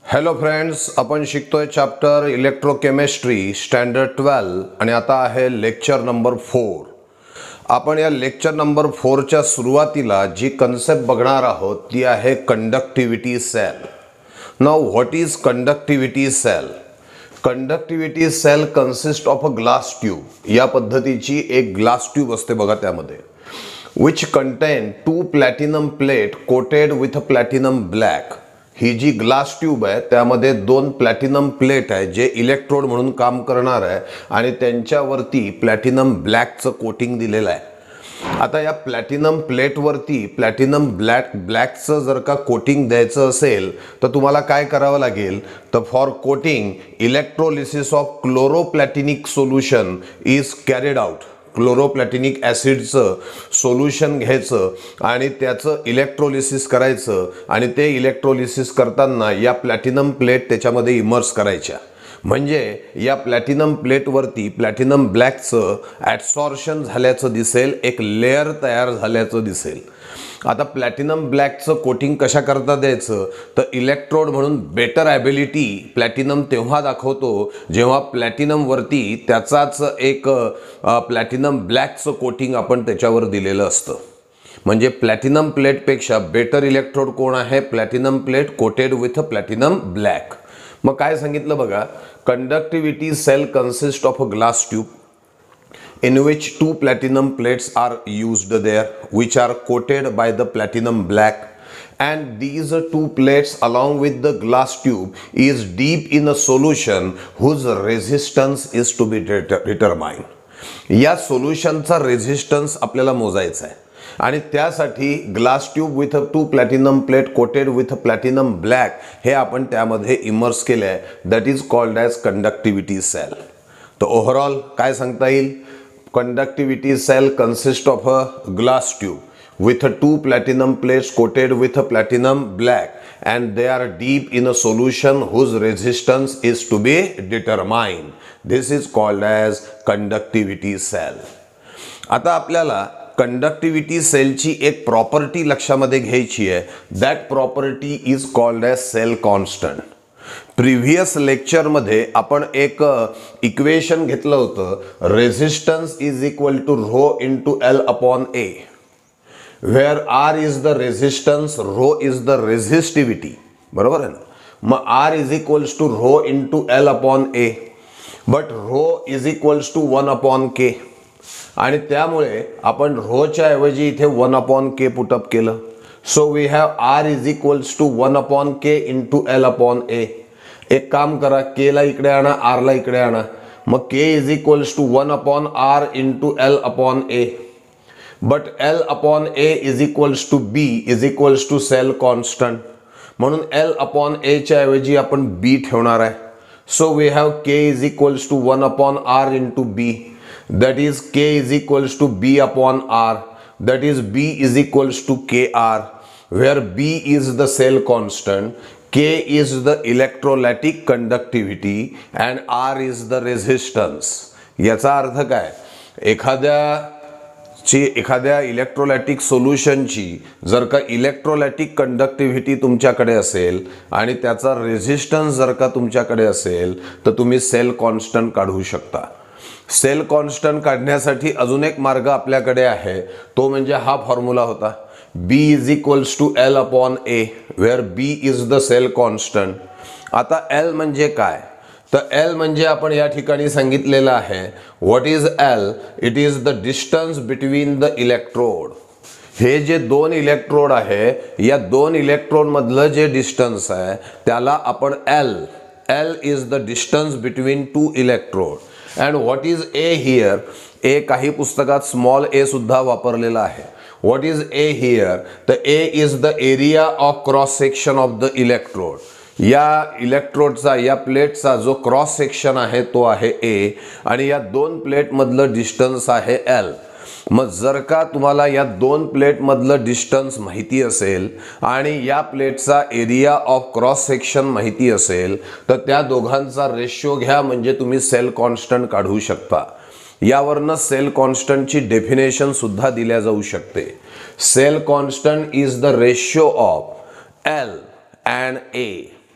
Hello friends, आपण शिकतोय chapter electrochemistry standard 12 आणि आता आहे लेक्चर नंबर 4. आपण या लेक्चर नंबर 4च्या सुरुवातीला जी कन्सेप्ट बघणार आहोत ती आहे conductivity cell. Now what is conductivity cell? Conductivity cell consist of a glass tube. या पद्धतीची एक ग्लास ट्यूब असते बघा, त्यामध्ये which contain 2 platinum plate coated with a platinum black. ही जी ग्लास ट्यूब आहे त्यामध्ये 2 प्लॅटिनम प्लेट आहे जे इलेक्ट्रोड म्हणून काम करणार आहे आणि त्यांच्यावरती प्लॅटिनम ब्लॅकचं कोटिंग दिलेलं आहे. आता या प्लॅटिनम प्लेटवरती प्लॅटिनम ब्लॅकचं जर का कोटिंग द्यायचं असेल तर तुम्हाला काय करावं लागेल, तर for coating electrolysis of chloroplatinic solution is carried out. Chloroplatinic ॲसिडचं सोल्युशन घ्यायचं आणि त्याचं इलेक्ट्रोलिसिस करायचं आणि ते इलेक्ट्रोलिसिस करताना या प्लॅटिनम प्लेट त्याच्यामध्ये इमर्स करायच्या. म्हणजे या प्लॅटिनम प्लेटवरती प्लॅटिनम ब्लॅकचं ॲडसॉर्शन झाल्याचं दिसेल, एक लेअर तयार झाल्याचं दिसेल. आता प्लॅटिनम ब्लॅकचं कोटिंग कशा करता द्यायचं, तर इलेक्ट्रोड म्हणून बेटर ॲबिलिटी प्लॅटिनम तेव्हा दाखवतो जेव्हा प्लॅटिनमवरती त्याचाच एक प्लॅटिनम ब्लॅकचं कोटिंग आपण त्याच्यावर दिलेलं असतं. म्हणजे प्लॅटिनम प्लेटपेक्षा बेटर इलेक्ट्रोड कोण आहे? Platinum plate coated with a platinum black. मग काय सांगितलं बघा, conductivity cell consist of a glass tube in which 2 platinum plates are used there, which are coated by the platinum black, and these 2 plates along with the glass tube is deep in a solution whose resistance is to be determined. या सोल्युशनचा resistance आपल्याला मोजायचा आहे आणि त्यासाठी glass tube with 2 platinum plate coated with platinum black हे आपण त्यामध्ये immerse केले आहे. That is called as conductivity cell. तर ओव्हरऑल काय सांगता येईल? Conductivity cell consists of a glass tube with 2 platinum plates coated with a platinum black and they are deep in a solution whose resistance is to be determined. This is called as conductivity cell. आता आपल्याला conductivity सेलची एक property लक्षामध्ये घ्यायची आहे. That property is called as cell constant. Previous लेक्चरमध्ये आपण एक इक्वेशन घेतलं होतं, resistance is equal to rho into L upon A, where R is the resistance, rho is the resistivity. बरोबर आहे ना? मग R is equals to rho into L upon A, but rho is equals to 1 upon K. आणि त्यामुळे आपण रोच्या ऐवजी इथे 1 अपॉन के पुटअप केलं. So we have R is equals to 1 upon K into L upon A. एक काम करा, के ला इकडे आणा, आर ला इकडे आणा. मग K is equals to 1 upon R into L upon A. But L upon A is equals to B is equals to cell constant. म्हणून एल अपॉन एच्या ऐवजी आपण बी ठेवणार आहे. So we have K is equals to 1 upon R into B. That is K is equals to B upon R. That is B is equals to KR, where B is the cell constant, K is the electrolytic conductivity and R is the resistance. याचा अर्थ काय? एखाद्या electrolytic सोल्युशनची जर का electrolytic conductivity तुमच्याकडे असेल आणि त्याचा रेझिस्टन्स जर का तुमच्याकडे असेल तर तुम्ही सेल कॉन्स्टंट काढू शकता. सेल कॉन्स्टंट काढण्यासाठी अजून एक मार्ग आपल्याकडे आहे, तो म्हणजे हा फॉर्म्युला होता, B is equals to L upon A, where B is the cell constant. आता एल म्हणजे काय? तर एल म्हणजे आपण या ठिकाणी सांगितलेलं आहे, what is L? It is the distance between the electrode. हे जे 2 इलेक्ट्रोड आहे, या 2 इलेक्ट्रोड मधलं जे डिस्टन्स आहे त्याला आपण L is the distance between 2 electrode. And what is A here? A काही पुस्तकात स्मॉल ए सुद्धा वापरलेला आहे. What is A here? तर A is the area of cross section of the electrode. या इलेक्ट्रोडचा, या प्लेटचा जो क्रॉस सेक्शन आहे तो आहे ए आणि या 2 प्लेटमधलं डिस्टन्स आहे एल. मग जर का तुम्हाला या 2 प्लेटमधलं डिस्टन्स माहिती असेल आणि या प्लेटचा एरिया ऑफ क्रॉस सेक्शन माहिती असेल तर त्या दोघांचा रेशो घ्या, म्हणजे तुम्ही सेल कॉन्स्टंट काढू शकता. यावरनं सेल कॉन्स्टंटची डेफिनेशन सुद्धा दिल्या जाऊ शकते. Cell constant is the ratio of L and A.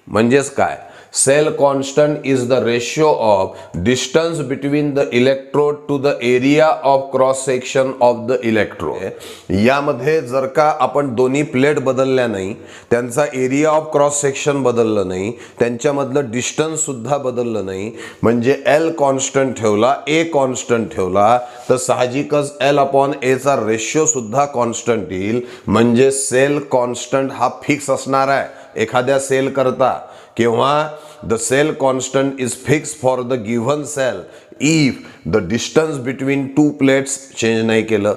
म्हणजेच काय, cell constant is the ratio of distance between the electrode to the area of cross section of the electrode. यामध्ये जर का आपण दोन्ही प्लेट बदलल्या नाही, त्यांचा एरिया ऑफ क्रॉस सेक्शन बदललं नाही, त्यांच्यामधलं डिस्टन्स सुद्धा बदललं नाही, म्हणजे एल कॉन्स्टंट ठेवला, ए कॉन्स्टंट ठेवला, तर साहजिकच एल अपॉन ए चा रेशिओ सुद्धा कॉन्स्टंट येईल, म्हणजे सेल कॉन्स्टंट हा फिक्स असणार आहे एखाद्या सेल करता, किंवा the cell constant is fixed for the given cell if the distance between two plates change नाही केलं,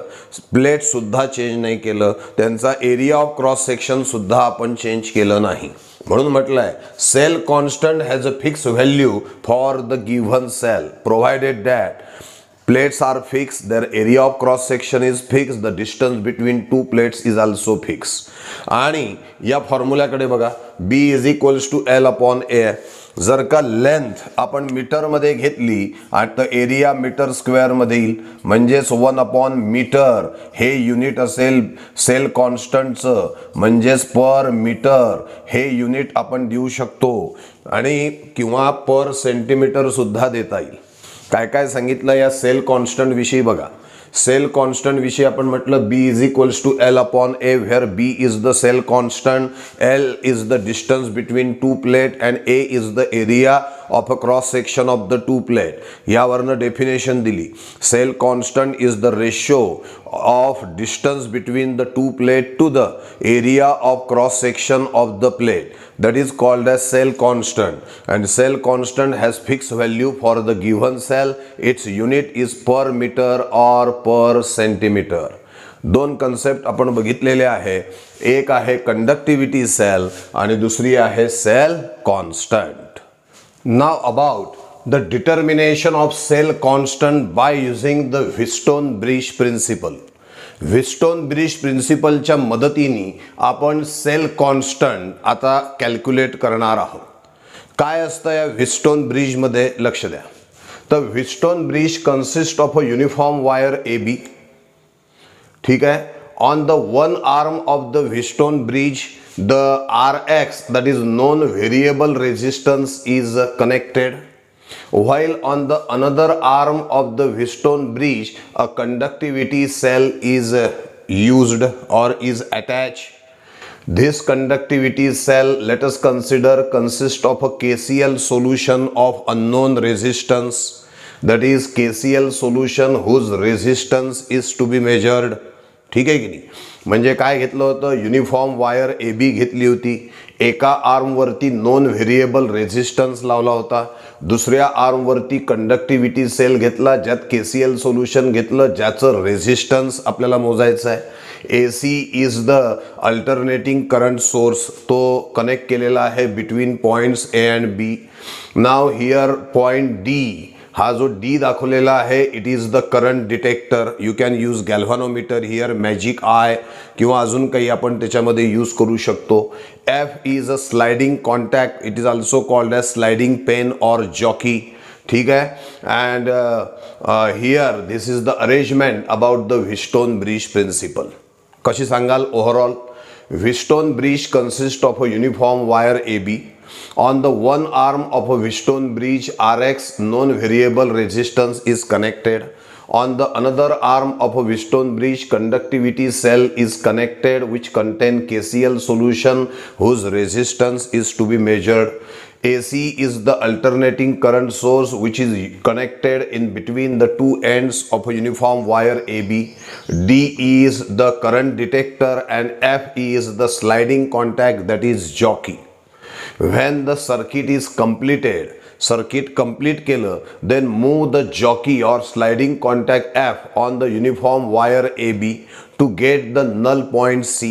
प्लेट सुद्धा चेंज नाही केलं, त्यांचा एरिया ऑफ क्रॉस सेक्शन सुद्धा आपण चेंज केलं नाही। म्हणून म्हटलंय cell constant has a fix value for the given cell provided that plates are fixed, their area of cross section is fixed, the distance between two plates is also fixed। आणि या फॉर्म्युल्याकडे बघा, B is equals to L upon A। जर का length आपण metre मध्ये घेतली आणि area metre square मध्ये येईल, म्हणजेच 1 अपॉन मीटर हे युनिट असेल सेल कॉन्स्टंटचं, म्हणजेच पर मीटर हे युनिट आपण देऊ शकतो, आणि किंवा पर सेंटीमीटर सुद्धा देता येईल। काय काय सांगितलं या सेल कॉन्स्टंट विषयी बघा। सेल कॉन्स्टंट विषयी आपण म्हटलं B is equals to L upon A, where B is the cell constant, L is the distance between two plate and A is the area of a cross section of the two plate. यावरनं definition दिली, cell constant is the ratio of distance between the two plate to the area of cross section of the plate, that is called as cell constant, and cell constant has fixed value for the given cell, its unit is per meter or per centimeter। दोन concept आपण बघितलेले आहे, एक आहे conductivity sale आणि दुसरी आहे cell constant. Now about the determination of cell constant by using the Wheatstone bridge principle. Wheatstone bridge प्रिन्सिपलच्या मदतीने आपण सेल कॉन्स्टंट आता कॅल्क्युलेट करणार आहोत। काय असतं या व्हिस्टोन ब्रिजमध्ये, लक्ष द्या। तर Wheatstone bridge consist of a uniform wire AB, ठीक आहे। On the one arm of the Wheatstone bridge the Rx, that is known variable resistance, is connected, while on the another arm of the Wheatstone bridge a conductivity cell is used or is attached. This conductivity cell, let us consider, consists of a KCl solution of unknown resistance, that is KCl solution whose resistance is to be measured। ठीक आहे की नाही, म्हणजे काय घेतलं होतं, uniform wire AB घेतली होती, एका आर्मवरती नॉन व्हेरिएबल रेझिस्टन्स लावला होता, दुसऱ्या आर्मवरती कंडक्टिव्हिटी सेल घेतला ज्यात KCl सोल्युशन घेतलं ज्याचं रेझिस्टन्स आपल्याला मोजायचं आहे। AC is the alternating current source, तो कनेक्ट केलेला आहे between points A and B। Now here point D, हा जो D दाखवलेला आहे, it is the current detector. You can use galvanometer here, magic eye किंवा अजून काही आपण त्याच्यामध्ये यूज करू शकतो। F is a sliding contact, it is also called as sliding pen or jockey, ठीक आहे। And here this is the arrangement about the Wheatstone bridge principle. कशी सांगाल overall, Wheatstone bridge consist of a uniform wire AB। On the one arm of a Wheatstone bridge, Rx non-variable resistance is connected. On the another arm of a Wheatstone bridge, conductivity cell is connected which contain KCl solution whose resistance is to be measured. AC is the alternating current source which is connected in between the two ends of a uniform wire AB. D is the current detector and F is the sliding contact, that is jockey. When the circuit is completed, circuit complete केलं, then move the jockey or sliding contact F on the uniform wire AB to get the null point C.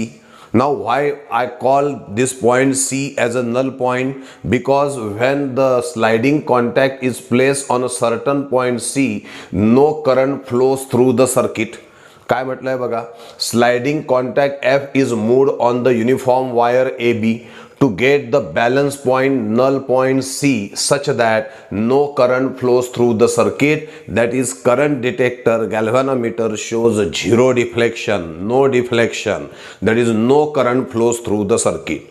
Now why I call this point C as a null point? Because when the sliding contact is placed on a certain point C, no current flows through the circuit. काय म्हटलंय बघा, sliding contact F is moved on the uniform wire AB to get the balance point null point C such that no current flows through the circuit, that is current detector galvanometer shows zero deflection, no deflection, that is no current flows through the circuit.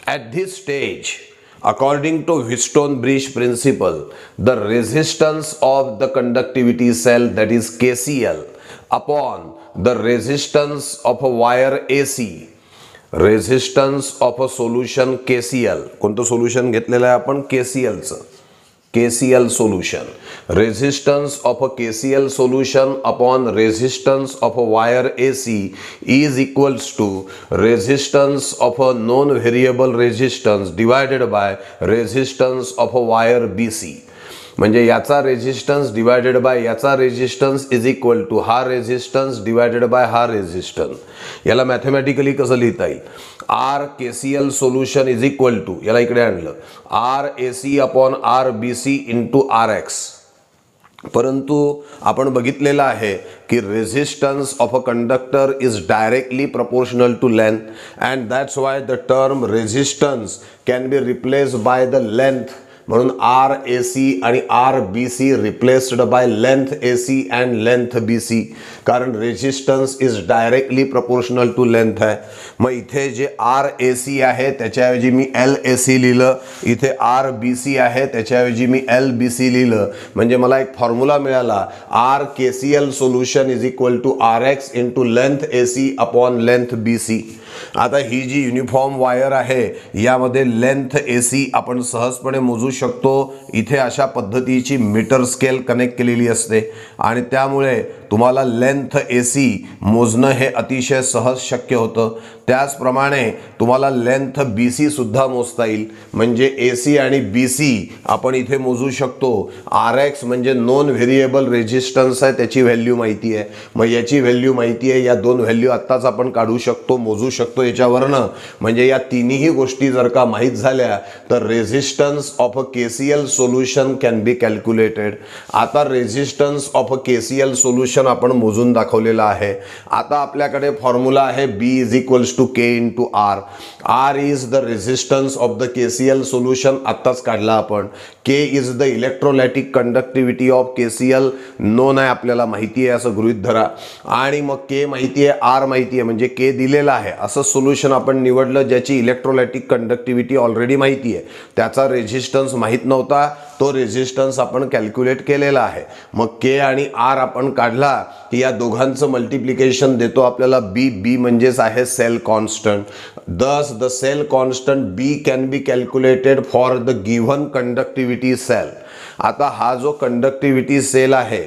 At this stage According to Wheatstone-Bridge principle, the resistance of the conductivity cell, that is KCl, upon the resistance of a wire AC, resistance of a solution KCl, कोणतं solution घेतलेलं आहे आपण KClचं, KCl solution, resistance of a KCl solution upon resistance of a wire AC is equals to resistance of a known variable resistance divided by resistance of a wire BC. म्हणजे याचा resistance divided by याचा resistance is equal to हा resistance divided by हा resistance. याला mathematically कसं लिहिता येईल, R KCl solution is equal to, याला इकडे आणलं, R AC upon R BC into RX. परंतु आपण बघितलेलं आहे की resistance of a conductor is directly proportional to length, and that's why the term resistance can be replaced by the length. म्हणून R AC आणि R BC replaced by length AC and length BC, कारण resistance is directly proportional to length आहे. मग इथे जे R AC आहे त्याच्याऐवजी मी LAC लिहिलं, इथे आर BC आहे त्याच्याऐवजी मी LBC लिहिलं. म्हणजे मला एक फॉर्म्युला मिळाला, R KCl solution is equal to RX into length AC upon length BC. आता ही जी युनिफॉर्म वायर आहे यामध्ये लेंथ AC आपण सहजपणे मोजू शकतो. इथे अशा पद्धतीची मीटर स्केल कनेक्ट केलेली असते आणि त्यामुळे तुम्हाला लेंथ AC मोजणं हे अतिशय सहज शक्य होतं. त्याचप्रमाणे तुम्हाला लेंथ BC सुद्धा मोजता येईल. म्हणजे AC आणि BC आपण इथे मोजू शकतो. RX म्हणजे नोन व्हेरिएबल रेजिस्टन्स आहे, त्याची व्हॅल्यू माहिती आहे. मग याची व्हॅल्यू माहिती आहे, या दोन व्हॅल्यू आत्ताच आपण काढू शकतो, मोजू शकतो याच्यावरनं. म्हणजे या तिन्ही गोष्टी जर का माहीत झाल्या तर resistance of a KCl solution can be calculated. आता resistance of a KCl solution आपण मोजून दाखवलेलं आहे. आता आपल्याकडे फॉर्म्युला आहे B is equals to K into R. R is the resistance of the KCl solution, आत्ताच काढला आपण. K is the electrolytic conductivity of KCl, known आहे, आपल्याला माहिती आहे असं गृहीत धरा. आणि मग K माहिती आहे, R माहिती आहे, म्हणजे K दिलेला आहे. असं सोल्युशन आपण निवडलं ज्याची इलेक्ट्रोलॅटिक कंडक्टिव्हिटी ऑलरेडी माहिती आहे, त्याचा रेजिस्टन्स माहीत नव्हता, तो रेजिस्टन्स आपण कॅल्क्युलेट केलेला आहे. मग K आणि R आपण काढला की या दोघांचं मल्टिप्लिकेशन देतो आपल्याला B म्हणजेच आहे cell constant. Thus the cell constant B can be calculated for the given conductivity cell. आता हा जो कंडक्टिव्हिटी सेल आहे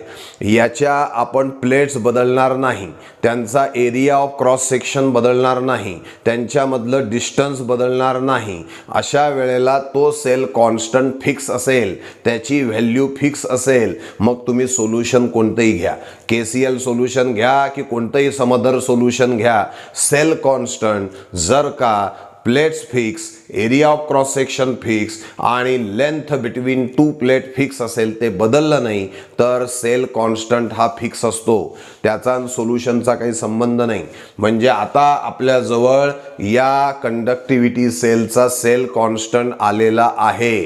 याच्या आपण प्लेट्स बदलणार नाही, त्यांचा एरिया ऑफ क्रॉस सेक्शन बदलणार नाही, त्यांच्यामधलं डिस्टन्स बदलणार नाही. अशा वेळेला तो सेल कॉन्स्टंट फिक्स असेल, त्याची व्हॅल्यू फिक्स असेल. मग तुम्ही सोल्युशन कोणतंही घ्या, KCl सोल्युशन घ्या की कोणतंही समदर सोल्युशन घ्या, सेल कॉन्स्टंट जर का plates fix, area of cross section fix आणि length between two plate fix असेल, ते बदललं नाही तर सेल कॉन्स्टंट हा फिक्स असतो, त्याचा सोल्युशनचा काही संबंध नाही. म्हणजे आता आपल्याजवळ या कंडक्टिव्हिटी सेलचा सेल कॉन्स्टंट आलेला आहे.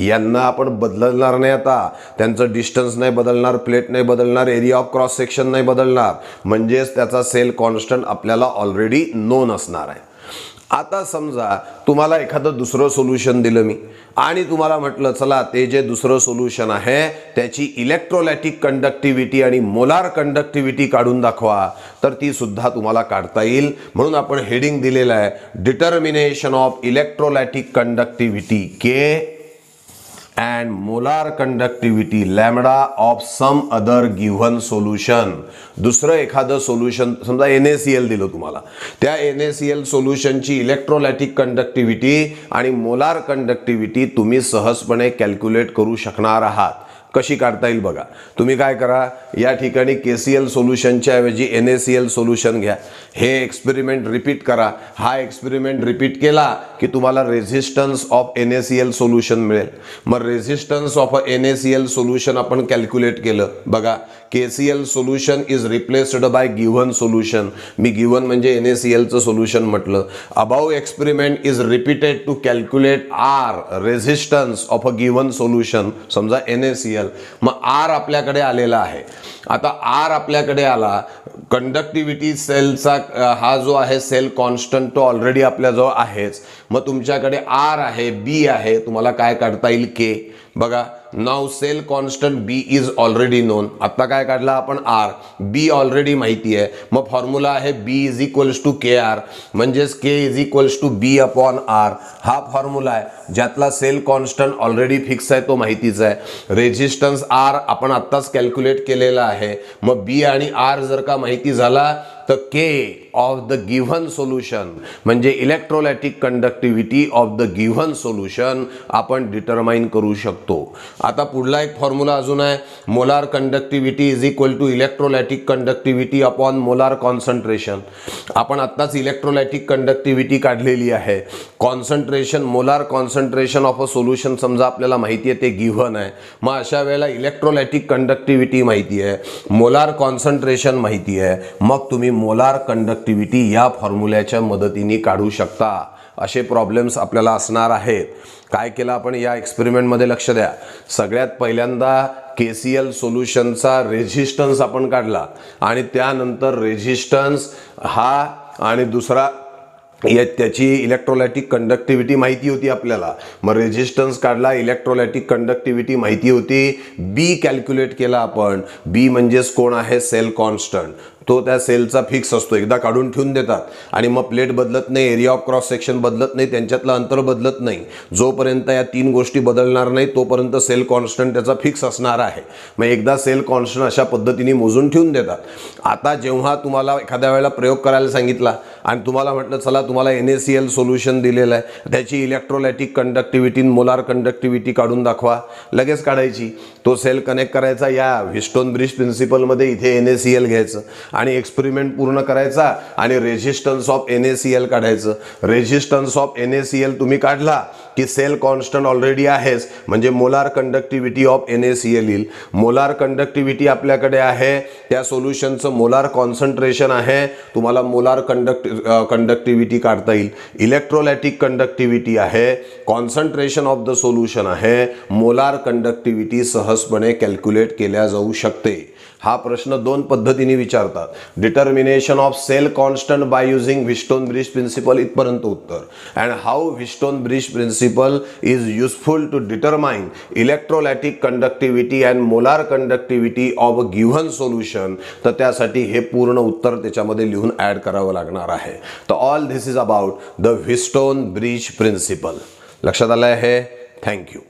यांना आपण बदलणार नाही, आता त्यांचं डिस्टन्स नाही बदलणार, प्लेट नाही बदलणार, एरिया ऑफ क्रॉस सेक्शन नाही बदलणार, म्हणजेच त्याचा सेल कॉन्स्टंट आपल्याला ऑलरेडी नोन असणार आहे. आता समजा तुम्हाला एखादं दुसरं सोल्युशन दिलं मी आणि तुम्हाला म्हटलं चला ते जे दुसरं सोल्युशन आहे त्याची इलेक्ट्रोलॅटिक कंडक्टिव्हिटी आणि मोलार कंडक्टिव्हिटी काढून दाखवा, तर ती सुद्धा तुम्हाला काढता येईल. म्हणून आपण हेडिंग दिलेलं आहे, determination of electrolytic conductivity K and molar conductivity lambda of some other given solution. दुसरं एखादं सोल्युशन समजा NaCl दिलं तुम्हाला, त्या NaCl सोल्युशनची इलेक्ट्रोलॅटिक कंडक्टिव्हिटी आणि मोलार कंडक्टिव्हिटी तुम्ही सहजपणे कॅल्क्युलेट करू शकणार आहात. कशी काढता येईल बघा. तुम्ही काय करा, या ठिकाणी KCl सोल्युशनच्या ऐवजी NaCl सोल्युशन घ्या, हे एक्सपेरिमेंट रिपीट करा. हा एक्सपेरिमेंट रिपीट केला की तुम्हाला रेजिस्टन्स ऑफ NaCl सोल्युशन मिळेल. मग रेजिस्टन्स ऑफ NaCl सोल्युशन आपण कॅल्क्युलेट केलं. बघा, KCl solution is replaced by given solution. मी गिव्हन म्हणजे NaClचं सोल्युशन म्हटलं. Above experiment is repeated to calculate R resistance of a given solution, समजा NaCl. मग R आपल्याकडे आलेला आहे. आता R आपल्याकडे आला, कंडक्टिव्हिटी सेलचा हा जो आहे सेल कॉन्स्टंट तो ऑलरेडी आपल्याजवळ आहेच. मग तुमच्याकडे आर आहे, बी आहे, तुम्हाला काय काढता येईल के. बघा नाव cell constant B is already known. आता काय काढला आपण आर, बी ऑलरेडी माहिती आहे. मग फॉर्म्युला आहे B is equals to K R, म्हणजेच K is equals to B upon R. हा फॉर्म्युला आहे ज्यातला सेल कॉन्स्टंट ऑलरेडी फिक्स आहे, तो माहितीच आहे. रेजिस्टन्स आर आपण आत्ताच कॅल्क्युलेट केलेला आहे. मग बी आणि आर जर का माहिती झाला तर K of the given solution म्हणजे electrolytic conductivity of the given solution आपण डिटरमाइन करू शकतो. आता पुढला एक फॉर्म्युला अजून आहे, molar conductivity is equal to electrolytic conductivity upon molar concentration. आपण आत्ताच इलेक्ट्रोलॅटिक कंडक्टिव्हिटी काढलेली आहे. Concentration, molar concentration of a solution समजा आपल्याला माहिती आहे, ते गिव्हन आहे. मग अशा वेळेला इलेक्ट्रोलॅटिक कंडक्टिव्हिटी माहिती आहे, मोलार कॉन्सन्ट्रेशन माहिती आहे, मग तुम्ही मोलार कंडक्टिव्हिटी या फॉर्म्युल्याच्या मदतीने काढू शकता. असे प्रॉब्लेम्स आपल्याला असणार आहेत. काय केलं आपण या एक्सपेरिमेंटमध्ये, लक्ष द्या. सगळ्यात पहिल्यांदा KCl सोल्युशनचा रेझिस्टन्स आपण काढला आणि त्यानंतर रेझिस्टन्स हा आणि दुसरा त्याची इलेक्ट्रोलॅटिक कंडक्टिव्हिटी माहिती होती आपल्याला. मग रेझिस्टन्स काढला, इलेक्ट्रोलॅटिक कंडक्टिव्हिटी माहिती होती, बी कॅल्क्युलेट केला आपण. बी म्हणजेच कोण आहे, सेल कॉन्स्टंट. तो त्या सेलचा फिक्स असतो, एकदा काढून ठेवून देतात आणि मग प्लेट बदलत नाही, एरिया ऑफ क्रॉस सेक्शन बदलत नाही, त्यांच्यातलं अंतर बदलत नाही. जोपर्यंत या तीन गोष्टी बदलणार नाही तोपर्यंत सेल कॉन्स्टंट त्याचा फिक्स असणार आहे. मग एकदा सेल कॉन्स्टंट अशा पद्धतीने मोजून ठेवून देतात. आता जेव्हा तुम्हाला एखाद्या वेळेला प्रयोग करायला सांगितला आणि तुम्हाला म्हटलं चला तुम्हाला NaCl सोल्युशन दिलेलं आहे, त्याची इलेक्ट्रोलॅटिक कंडक्टिव्हिटी, मोलार कंडक्टिव्हिटी काढून दाखवा. लगेच काढायची. तो सेल कनेक्ट करायचा या व्हिस्टोन ब्रिज प्रिन्सिपलमध्ये, इथे NaCl घ्यायचं आणि एक्सपेरिमेंट पूर्ण करायचा आणि रेझिस्टन्स ऑफ NaCl काढायचं. रेझिस्टन्स ऑफ NaCl तुम्ही काढला की सेल कॉन्स्टंट ऑलरेडी आहेच, म्हणजे मोलार कंडक्टिव्हिटी ऑफ NaCl येईल. मोलार कंडक्टिव्हिटी आपल्याकडे आहे, त्या सोल्युशनचं मोलार कॉन्सन्ट्रेशन आहे, तुम्हाला मोलार कंडक्टिव्हिटी काढता येईल. इलेक्ट्रोलॅटिक कंडक्टिव्हिटी आहे, कॉन्सन्ट्रेशन ऑफ द सोल्युशन आहे, मोलार कंडक्टिव्हिटी सहजपणे कॅल्क्युलेट केल्या जाऊ शकते. हा प्रश्न दोन पद्धतीने विचारतात. Determination of cell constant by using Wheatstone bridge principle इथपर्यंत उत्तर. And how Wheatstone bridge principle is useful to determine electrolytic conductivity and molar conductivity of a given solution. तर त्यासाठी हे पूर्ण उत्तर त्याच्यामध्ये लिहून ॲड करावं लागणार आहे. तर all this is about the Wheatstone bridge principle. लक्षात आलं आहे? थँक्यू.